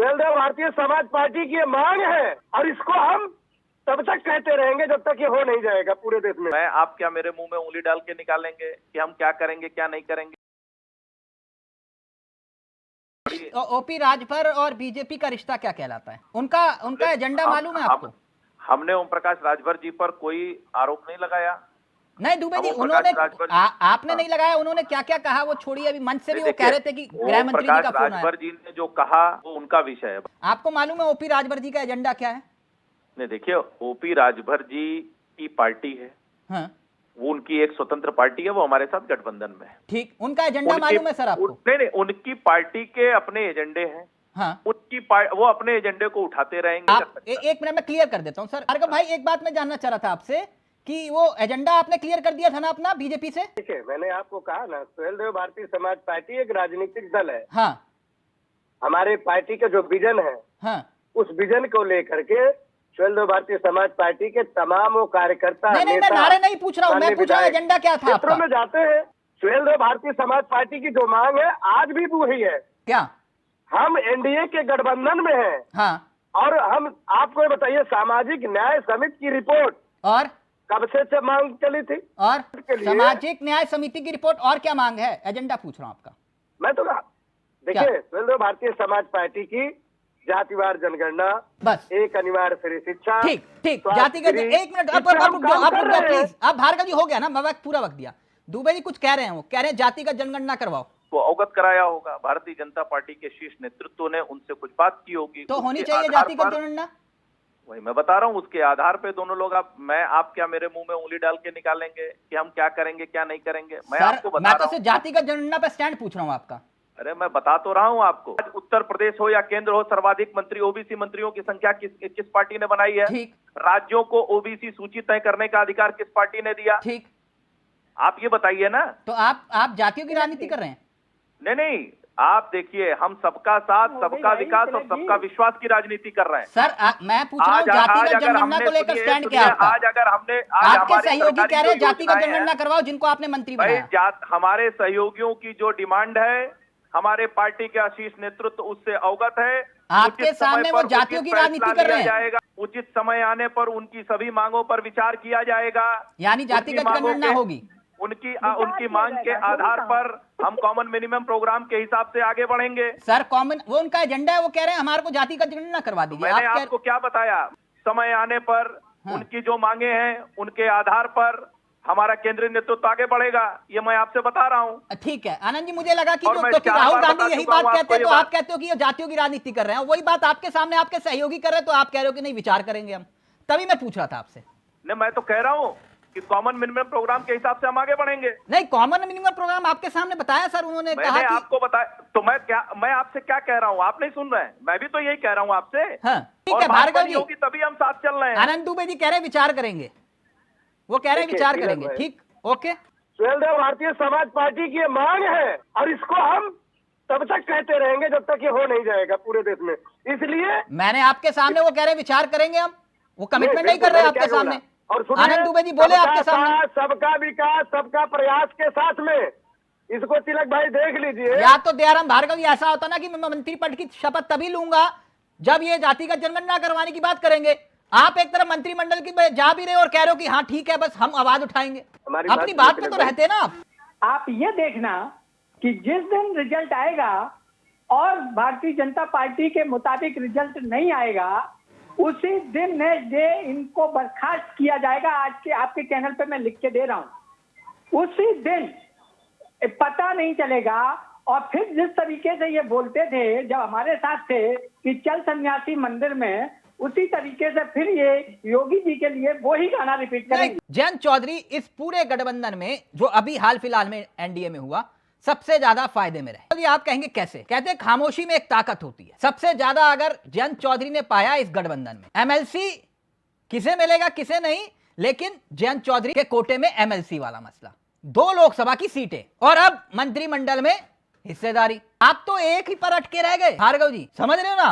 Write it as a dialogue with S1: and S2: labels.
S1: Suheldev Bharatiya Samaj party की ये मांग है और इसको हम तब तक कहते रहेंगे जब तक ये हो नहीं जाएगा पूरे देश में।
S2: आप क्या मेरे मुंह में उंगली डाल के निकालेंगे कि हम क्या करेंगे क्या नहीं करेंगे?
S3: ओपी राजभर और बीजेपी का रिश्ता क्या कहलाता है? उनका एजेंडा मालूम है आपको?
S2: हमने ओम प्रकाश राजभर जी पर कोई आरोप नहीं लगाया।
S3: नहीं दुबे जी, उन्होंने आपने नहीं लगाया। उन्होंने क्या क्या कहा वो छोड़िए, अभी मंच से भी वो कह रहे थे कि गृह मंत्री जी का फोन आया।
S2: राजभर जी ने जो कहा वो उनका विषय है।
S3: आपको मालूम है ओपी राजभर जी का एजेंडा क्या है?
S2: नहीं, देखिए, ओपी राजभर जी की पार्टी है।
S3: हाँ।
S2: वो उनकी एक स्वतंत्र पार्टी है, वो हमारे साथ गठबंधन में है।
S3: ठीक, उनका एजेंडा मालूम है सर आपको?
S2: नहीं, उनकी पार्टी के अपने एजेंडे हैं।
S3: हाँ।
S2: वो अपने एजेंडे को उठाते रहेंगे।
S3: एक मिनट में क्लियर कर देता हूं सर। भार्गव भाई, एक बात मैं जानना चाह रहा था आपसे कि वो एजेंडा आपने क्लियर कर दिया था ना अपना बीजेपी से?
S1: ठीक है, मैंने आपको कहा ना, सुहेलदेव भारतीय समाज पार्टी एक राजनीतिक दल है।
S3: हाँ।
S1: हमारे पार्टी का जो विजन है,
S3: हाँ,
S1: उस विजन को लेकर के सुहेलदेव भारतीय समाज पार्टी के तमाम वो कार्यकर्ता,
S3: नहीं, मैं नारे नहीं पूछ रहा हूँ, मैं पूछ रहा हूँ एजेंडा क्या था आपका?
S1: में जाते हैं। सुहेलदेव भारतीय समाज पार्टी की जो मांग है आज भी वही है।
S3: क्या? हम
S1: एनडीए के गठबंधन में हैं।
S3: हाँ।
S1: और हम आपको बताइए, सामाजिक न्याय समिति की रिपोर्ट
S3: और
S1: कब से मांग चली थी?
S3: और सामाजिक न्याय समिति की रिपोर्ट और क्या मांग है? एजेंडा पूछ रहा हूँ आपका।
S1: मैं तो देखिए, सुहेलदेव भारतीय समाज पार्टी की जातिवार जनगणना, बस एक अनिवार्य फ्री शिक्षा।
S3: ठीक, जातिगत। एक मिनट, आप रुक जाओ प्लीज। अब भार्गव जी हो गया ना, मैं पूरा वक्त दिया। दुबे जी कुछ कह रहे हैं, वो कह रहे हैं जातिगत जनगणना करवाओ।
S2: को अवगत कराया होगा, भारतीय जनता पार्टी के शीर्ष नेतृत्व ने उनसे कुछ बात की होगी,
S3: तो होनी चाहिए जातिगत जनगणना।
S2: वही मैं बता रहा हूँ, उसके आधार पे दोनों लोग आप क्या मेरे मुंह में उंगली डाल के निकालेंगे कि हम क्या करेंगे क्या नहीं करेंगे? मैं आपको बता रहा हूँ।
S3: जातिगत जनगणना पे स्टैंड पूछ रहा हूँ आपका।
S2: अरे मैं बता तो रहा हूँ आपको। आज उत्तर प्रदेश हो या केंद्र हो, सर्वाधिक मंत्री ओबीसी मंत्रियों की संख्या किस पार्टी ने बनाई है?
S3: ठीक।
S2: राज्यों को ओबीसी सूची तय करने का अधिकार किस पार्टी ने दिया?
S3: ठीक।
S2: आप ये बताइए ना।
S3: तो आप जातियों की राजनीति कर रहे हैं?
S2: नहीं, आप देखिए, हम सबका साथ, सबका विकास और सबका विश्वास की राजनीति कर रहे हैं।
S3: सर मैं पूछ रहा हूँ जातिगत जनगणना को लेकर स्टैंड क्या है आपका?
S2: आज अगर हमने
S3: आपके सहयोगी कह रहे हैं जातिगत जनगणना करवाओ जिनको आपने मंत्री बनाया।
S2: हमारे सहयोगियों की जो डिमांड है, हमारे पार्टी के शीर्ष नेतृत्व उससे अवगत है।
S3: आपके सामने वो जातियों की राजनीति कर रहे हैं।
S2: उचित समय आने पर उनकी सभी मांगों पर विचार किया जाएगा,
S3: यानी जातिगत जनगणना होगी।
S2: उनकी मांग के आधार पर हम कॉमन मिनिमम प्रोग्राम के हिसाब से आगे बढ़ेंगे।
S3: सर कॉमन, वो उनका एजेंडा है, वो कह रहे हैं हमारे को जातिगत जनगणना करवा दीजिए।
S2: मैंने आपको क्या बताया? समय आने पर उनकी जो मांगे हैं उनके आधार पर हमारा केंद्रीय नेतृत्व आगे बढ़ेगा, ये मैं आपसे बता रहा हूँ।
S3: ठीक है आनंद जी, मुझे लगा कि राहुल गांधी यही बात कहते हैं तो आप कहते हो कि ये जातियों की राजनीति कर रहे हैं। वही बात आपके सामने आपके सहयोगी कर रहे हैं तो आप कह रहे हो कि नहीं विचार करेंगे हम। तभी मैं पूछ रहा था आपसे।
S2: नहीं, मैं तो कह रहा हूँ कि कॉमन मिनिमम प्रोग्राम के हिसाब से हम आगे बढ़ेंगे।
S3: नहीं, कॉमन मिनिमम प्रोग्राम आपके सामने बताया सर, उन्होंने कहा कि
S2: आपको बताया। तो मैं आपसे क्या कह रहा हूँ? आप नहीं सुन रहे हैं। मैं भी तो यही कह रहा हूँ आपसे।
S3: हाँ, ठीक है भार्गव जी,
S2: तभी हम साथ चल रहे हैं।
S3: आनंद दुबे जी कह रहे हैं विचार करेंगे, वो कह रहे हैं विचार करेंगे। ठीक, ओके।
S1: सुहेलदेव भारतीय समाज पार्टी की मांग है और इसको हम तब तक कहते रहेंगे जब तक ये हो नहीं जाएगा पूरे देश में। इसलिए
S3: मैंने आपके सामने वो कह रहे हैं विचार करेंगे हम, वो कमिटमेंट नहीं कर रहे आपके सामने।
S1: और
S3: आनंद दुबे जी बोले आपके सामने,
S1: सबका विकास सबका प्रयास के साथ में, इसको तिलक भाई देख लीजिए।
S3: या तो दयाराम भार्गव जी, ऐसा होता ना कि मैं मंत्री पद की शपथ तभी लूंगा जब ये जातिगत जनगणना करवाने की बात करेंगे। आप एक तरफ मंत्रिमंडल की जा भी रहे हो और कह रहे हो कि हाँ ठीक है बस हम आवाज उठाएंगे। अपनी बात पे तो रहते ना
S4: आप ये देखना कि जिस दिन रिजल्ट आएगा और भारतीय जनता पार्टी के मुताबिक रिजल्ट नहीं आएगा, उसी दिन नेक्स्ट डे इनको बर्खास्त किया जाएगा। आज के आपके चैनल पे मैं लिख के दे रहा हूं, उसी दिन पता नहीं चलेगा। और फिर जिस तरीके से ये बोलते थे जब हमारे साथ थे कि चल सन्यासी मंदिर में, उसी तरीके से फिर ये योगी जी के लिए वही गाना रिपीट करेंगे।
S3: जयंत चौधरी इस पूरे गठबंधन में जो अभी हाल फिलहाल में एनडीए में हुआ सबसे ज्यादा फायदे में रहे। आप कहेंगे कैसे? कहते हैं खामोशी में एक ताकत होती है। सबसे ज्यादा अगर जयंत चौधरी ने पाया इस गठबंधन में, एमएलसी किसे मिलेगा किसे नहीं, लेकिन जयंत चौधरी के कोटे में एमएलसी वाला मसला, 2 लोकसभा की सीटें और अब मंत्रिमंडल में हिस्सेदारी। आप तो एक ही पर अटके रह गए भार्गव जी, समझ रहे हो ना आप?